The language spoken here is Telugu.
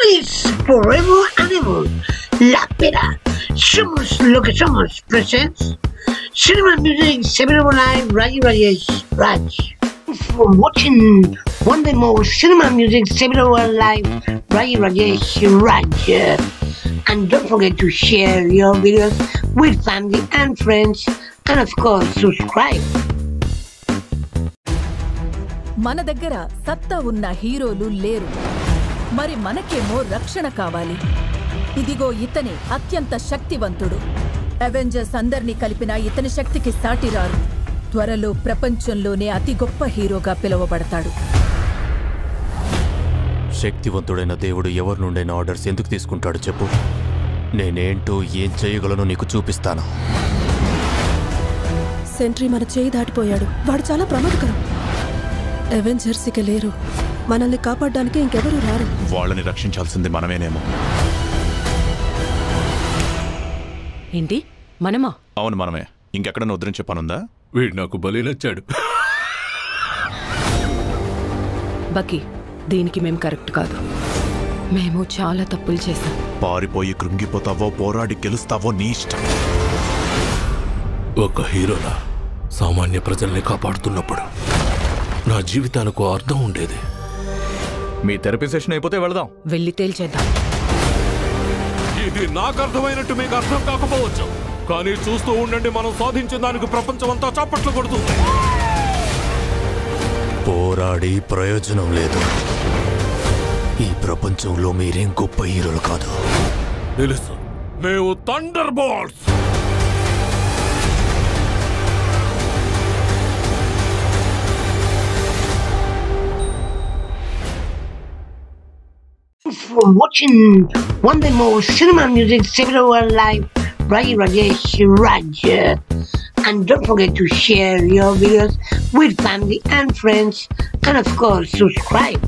Feliz forever and ever. La Pera. Somos lo que somos. Presents Cinema Music 7 Live Raji Rajesh Raj. For watching one day more Cinema Music 7 Live Raji Rajesh Raj. And don't forget to share your videos with family and friends. And of course, subscribe. మన దగ్గర సత్తా ఉన్న హీరోలు లేరు. మరి మనకేమో రక్షణ కావాలి. ఇదిగో ఇతనే అత్యంత శక్తివంతుడు. అవెంజర్స్ అందర్నీ కలిపిన ఇతని శక్తికి సాటి రారు. త్వరలో ప్రపంచంలోనే అతి గొప్ప హీరోగా పిలువబడతాడు. శక్తివంతుడైన దేవుడు ఎవరి నుండైనా ఆర్డర్స్ ఎందుకు తీసుకుంటాడు చెప్పు? నేనేంటో ఏం చేయగలనో నీకు చూపిస్తాను. సెంట్రీ మన చేయి దాటిపోయాడు. వాడు చాలా ప్రమాదకరం. అవెంజర్స్ ఇక లేరు. మనల్ని కాపాడడానికి ఇంకెవరూ రారు. వాళ్ళని రక్షించాల్సింది మనమేనేమో. ఏంటి మనమా? అవును మనమే. ఇంకెక్కడన్నా ఉద్ధరించే పనుందా? వీడు నాకు బలి నచ్చాడు. బకీ, దీనికి మేము కరెక్ట్ కాదు. మేము చాలా తప్పులు చేశాం. పారిపోయి కృంగిపోతావో పోరాడి గెలుస్తావో నీ ఇష్టం. ఒక హీరోలా సామాన్య ప్రజల్ని కాపాడుతున్నప్పుడు నా జీవితానికి అర్థం ఉండేది. మీ థెరపీ సెషన్ అయిపోతే వెళదాం. వెళ్ళి తేల్చేద్దాం. ఇది నాకు అర్థమైనట్టు మీకు అర్థం కాకపోవచ్చు, కానీ చూస్తూ ఉండండి, మనం సాధించిన దానికి ప్రపంచం అంతా చప్పట్లు కొడుతుంది. పోరాడి ప్రయోజనం లేదు. ఈ ప్రపంచంలో మీరేం గొప్ప హీరోలు కాదు. తెలుసు, మేము thunder bolts. For watching one day more Cinema Music 7 Live Raji Rajesh Raj. And don't forget to share your videos with family and friends. And of course, subscribe.